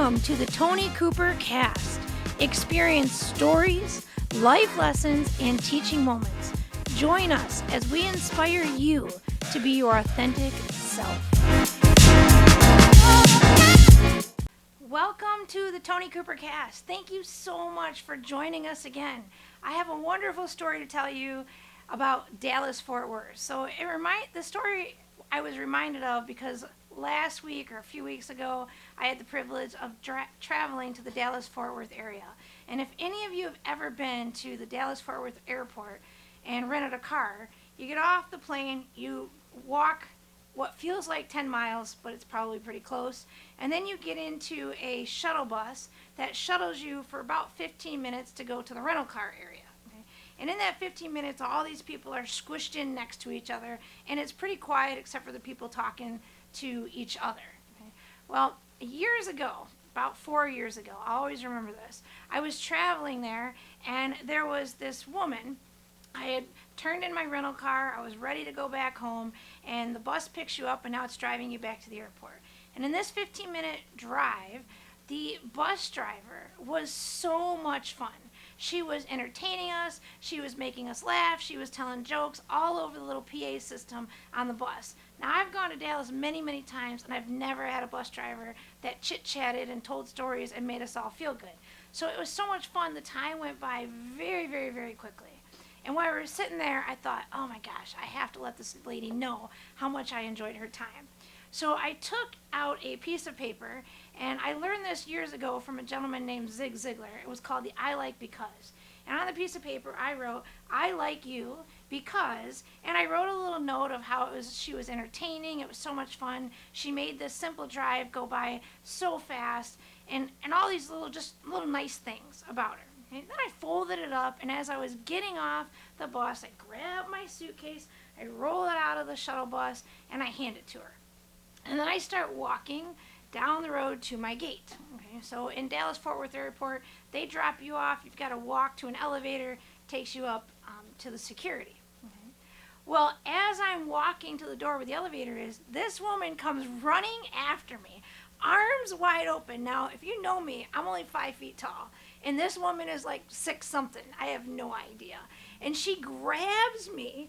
Welcome to the Toni Cooper Cast. Experience stories, life lessons, and teaching moments. Join us as we inspire you to be your authentic self. Welcome to the Toni Cooper Cast. Thank you so much for joining us again. I have a wonderful story to tell you about Dallas-Fort Worth. So the story I was reminded of because last week or a few weeks ago, I had the privilege of traveling to the Dallas-Fort Worth area. And if any of you have ever been to the Dallas-Fort Worth airport and rented a car, you get off the plane, you walk what feels like 10 miles, but it's probably pretty close, and then you get into a shuttle bus that shuttles you for about 15 minutes to go to the rental car area. And in that 15 minutes, all these people are squished in next to each other, and it's pretty quiet except for the people talking to each other. Okay? Well, years ago, about 4 years ago, I always remember this, I was traveling there, and there was this woman. I had turned in my rental car, I was ready to go back home, and the bus picks you up, and now it's driving you back to the airport. And in this 15-minute drive, the bus driver was so much fun. She was entertaining us, she was making us laugh, she was telling jokes all over the little PA system on the bus. Now, I've gone to Dallas many, many times, and I've never had a bus driver that chit-chatted and told stories and made us all feel good. So it was so much fun. The time went by very, very, very quickly. And while we were sitting there, I thought, oh my gosh, I have to let this lady know how much I enjoyed her time. So I took out a piece of paper, and I learned this years ago from a gentleman named Zig Ziglar. It was called the I Like Because. And on the piece of paper, I wrote, I like you because, and I wrote a little note of how she was entertaining, it was so much fun, she made this simple drive go by so fast, and all these little nice things about her. And then I folded it up, and as I was getting off the bus, I grabbed my suitcase, I roll it out of the shuttle bus, and I hand it to her. And then I start walking down the road to my gate. Okay, so in Dallas-Fort Worth Airport, they drop you off. You've got to walk to an elevator, takes you up to the security. Okay. Well, as I'm walking to the door where the elevator is, this woman comes running after me, arms wide open. Now, if you know me, I'm only 5 feet tall, and this woman is like 6 something. I have no idea. And she grabs me,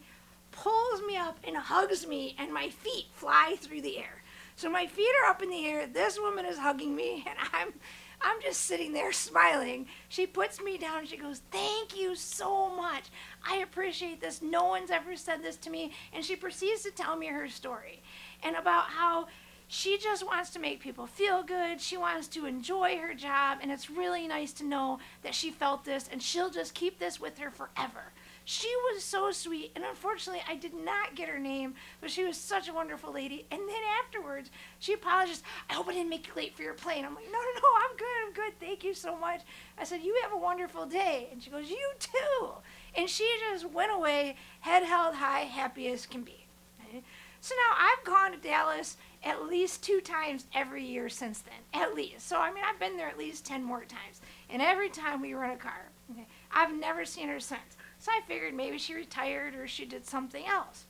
pulls me up, and hugs me, and my feet fly through the air. So my feet are up in the air, this woman is hugging me, and I'm just sitting there smiling. She puts me down and she goes, thank you so much. I appreciate this. No one's ever said this to me. And she proceeds to tell me her story and about how she just wants to make people feel good. She wants to enjoy her job, and it's really nice to know that she felt this, and she'll just keep this with her forever. She was so sweet, and unfortunately, I did not get her name, but she was such a wonderful lady. And then afterwards, she apologized. I hope I didn't make you late for your plane. I'm like, no, I'm good. Thank you so much. I said, you have a wonderful day. And she goes, you too. And she just went away, head held high, happy as can be. Okay? So now I've gone to Dallas at least 2 times every year since then, at least. So, I've been there at least 10 more times. And every time we rent a car. Okay? I've never seen her since. So I figured maybe she retired or she did something else.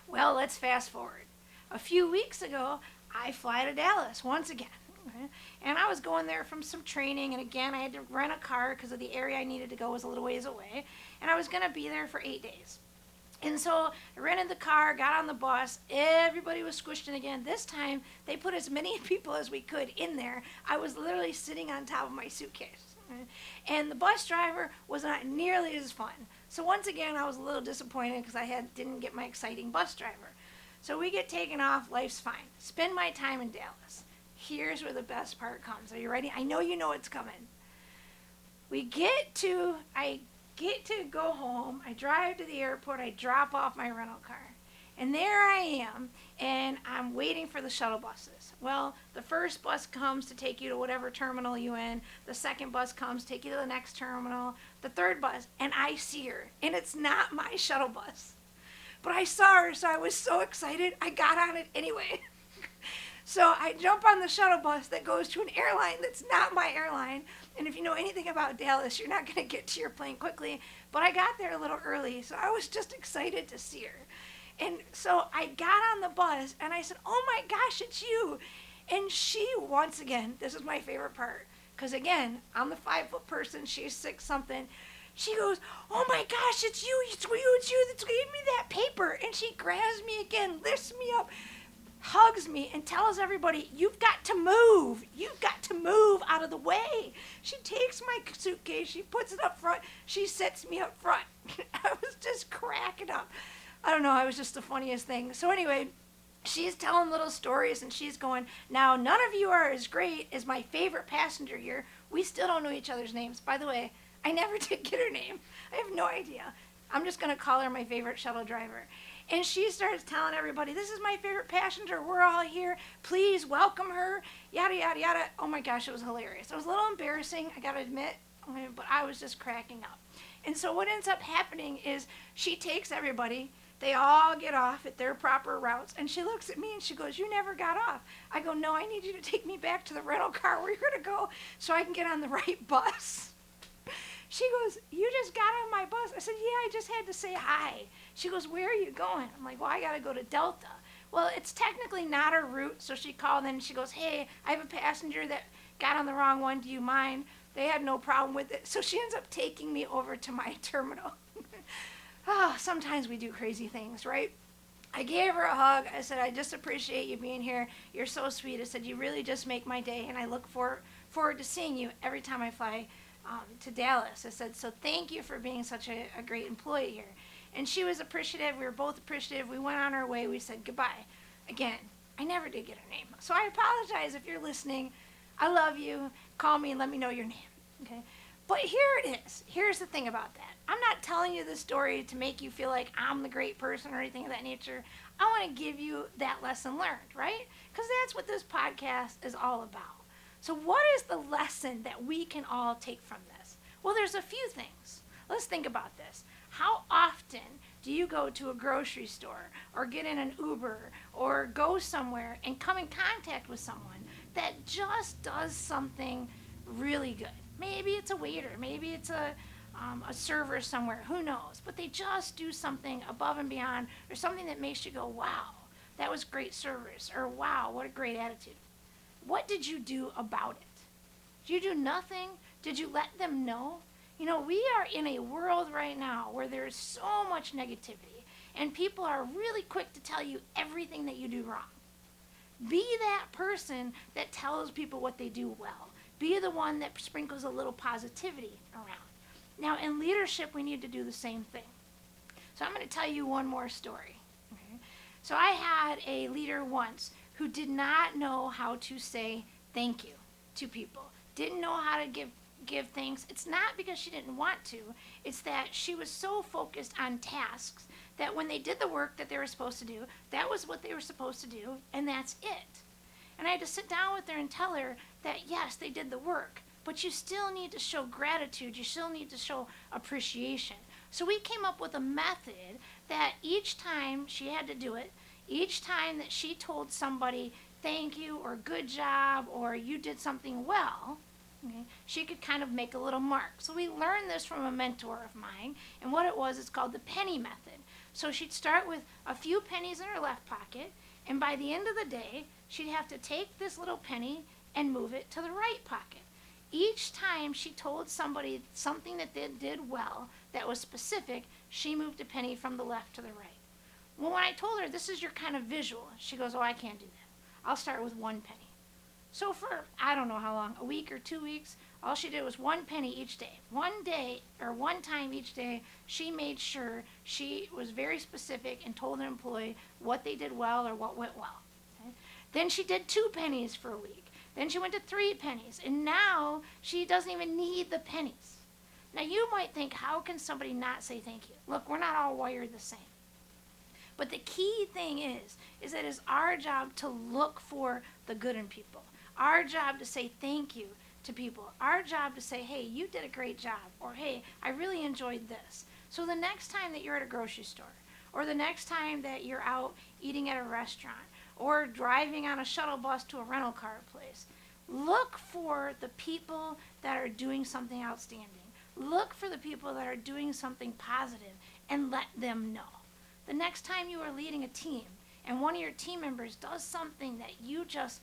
Well, let's fast forward. A few weeks ago, I fly to Dallas once again. Okay? And I was going there from some training, and again, I had to rent a car because of the area I needed to go was a little ways away. And I was going to be there for 8 days. And so I rented the car, got on the bus, everybody was squished in again. This time, they put as many people as we could in there. I was literally sitting on top of my suitcase. And the bus driver was not nearly as fun. So once again, I was a little disappointed because I didn't get my exciting bus driver. So we get taken off, life's fine. Spend my time in Dallas. Here's where the best part comes. Are you ready? I know you know it's coming. I get to go home, I drive to the airport, I drop off my rental car. And there I am, and I'm waiting for the shuttle buses. Well, the first bus comes to take you to whatever terminal you're in. The second bus comes to take you to the next terminal. The third bus, and I see her, and it's not my shuttle bus. But I saw her, so I was so excited, I got on it anyway. So I jump on the shuttle bus that goes to an airline that's not my airline. And if you know anything about Dallas, you're not going to get to your plane quickly. But I got there a little early, so I was just excited to see her. And so I got on the bus, and I said, oh my gosh, it's you. And she, once again, this is my favorite part, because again, I'm the 5-foot person, she's 6 something. She goes, "Oh my gosh, it's you that gave me that paper." And she grabs me again, lifts me up, hugs me, and tells everybody, "You've got to move. You've got to move out of the way." She takes my suitcase, she puts it up front, she sets me up front. I was just cracking up. I don't know, it was just the funniest thing. So anyway, she's telling little stories, and she's going, "Now, none of you are as great as my favorite passenger here." We still don't know each other's names. By the way, I never did get her name. I have no idea. I'm just going to call her my favorite shuttle driver. And she starts telling everybody, "This is my favorite passenger. We're all here. Please welcome her." Yada, yada, yada. Oh my gosh, it was hilarious. It was a little embarrassing, I got to admit, but I was just cracking up. And so what ends up happening is she takes everybody. They all get off at their proper routes. And she looks at me and she goes, "You never got off." I go, "No, I need you to take me back to the rental car where you're going to go so I can get on the right bus." She goes, "You just got on my bus." I said, "Yeah, I just had to say hi." She goes, "Where are you going?" I'm like, "Well, I got to go to Delta." Well, it's technically not her route, so she called in and she goes, "Hey, I have a passenger that got on the wrong one. Do you mind?" They had no problem with it. So she ends up taking me over to my terminal. Oh, sometimes we do crazy things, right? I gave her a hug. I said, "I just appreciate you being here. You're so sweet." I said, "You really just make my day, and I look forward to seeing you every time I fly to Dallas." I said, "So thank you for being such a great employee here." And she was appreciative. We were both appreciative. We went on our way. We said goodbye. Again, I never did get her name. So I apologize if you're listening. I love you. Call me and let me know your name. Okay? But here it is. Here's the thing about that. I'm not telling you this story to make you feel like I'm the great person or anything of that nature. I want to give you that lesson learned, right? Because that's what this podcast is all about. So what is the lesson that we can all take from this? Well, there's a few things. Let's think about this. How often do you go to a grocery store or get in an Uber or go somewhere and come in contact with someone that just does something really good? Maybe it's a waiter, maybe it's a server somewhere, who knows? But they just do something above and beyond, or something that makes you go, "Wow, that was great service," or "Wow, what a great attitude." What did you do about it? Did you do nothing? Did you let them know? You know, we are in a world right now where there's so much negativity, and people are really quick to tell you everything that you do wrong. Be that person that tells people what they do well. Be the one that sprinkles a little positivity around. Now, in leadership, we need to do the same thing. So I'm going to tell you one more story. Okay? So I had a leader once who did not know how to say thank you to people. Didn't know how to give thanks. It's not because she didn't want to. It's that she was so focused on tasks that when they did the work that they were supposed to do, that was what they were supposed to do, and that's it. And I had to sit down with her and tell her that, yes, they did the work, but you still need to show gratitude. You still need to show appreciation. So we came up with a method that each time she had to do it, each time that she told somebody thank you or good job or you did something well, okay, she could kind of make a little mark. So we learned this from a mentor of mine, and what it was, it's called the penny method. So she'd start with a few pennies in her left pocket, and by the end of the day, she'd have to take this little penny and move it to the right pocket. Each time she told somebody something that they did well that was specific, she moved a penny from the left to the right. Well, when I told her this is your kind of visual, she goes, "Oh, I can't do that. I'll start with 1 penny." So for, I don't know how long, a week or 2 weeks, all she did was 1 penny each day. One day, or one time each day, she made sure she was very specific and told an employee what they did well or what went well. Okay? Then she did 2 pennies for a week. Then she went to 3 pennies. And now she doesn't even need the pennies. Now you might think, how can somebody not say thank you? Look, we're not all wired the same. But the key thing is that it's our job to look for the good in people. Our job to say thank you to people. Our job to say, "Hey, you did a great job," or "Hey, I really enjoyed this." So the next time that you're at a grocery store, or the next time that you're out eating at a restaurant, or driving on a shuttle bus to a rental car place, look for the people that are doing something outstanding. Look for the people that are doing something positive and let them know. The next time you are leading a team and one of your team members does something that you just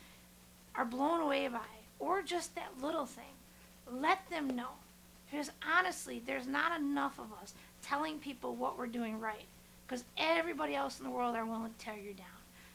are blown away by, or just that little thing, let them know. Because honestly, there's not enough of us telling people what we're doing right, because everybody else in the world are willing to tear you down.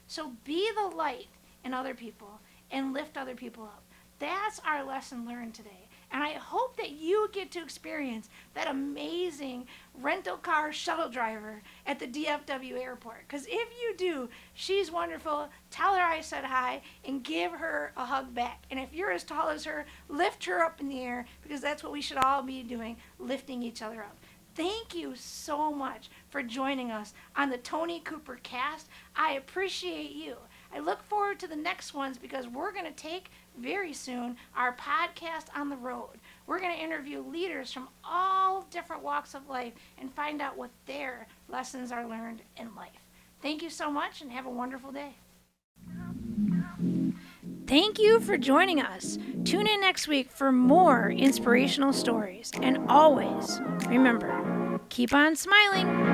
So be the light in other people and lift other people up. That's our lesson learned today. And I hope that you get to experience that amazing rental car shuttle driver at the DFW airport. Because if you do, she's wonderful. Tell her I said hi and give her a hug back. And if you're as tall as her, lift her up in the air, because that's what we should all be doing, lifting each other up. Thank you so much for joining us on the Toni Cooper Cast. I appreciate you. I look forward to the next ones, because we're going to take very soon our podcast on the road. We're going to interview leaders from all different walks of life and find out what their lessons are learned in life. Thank you so much, and have a wonderful day. Thank you for joining us. Tune in next week for more inspirational stories. And always remember, keep on smiling.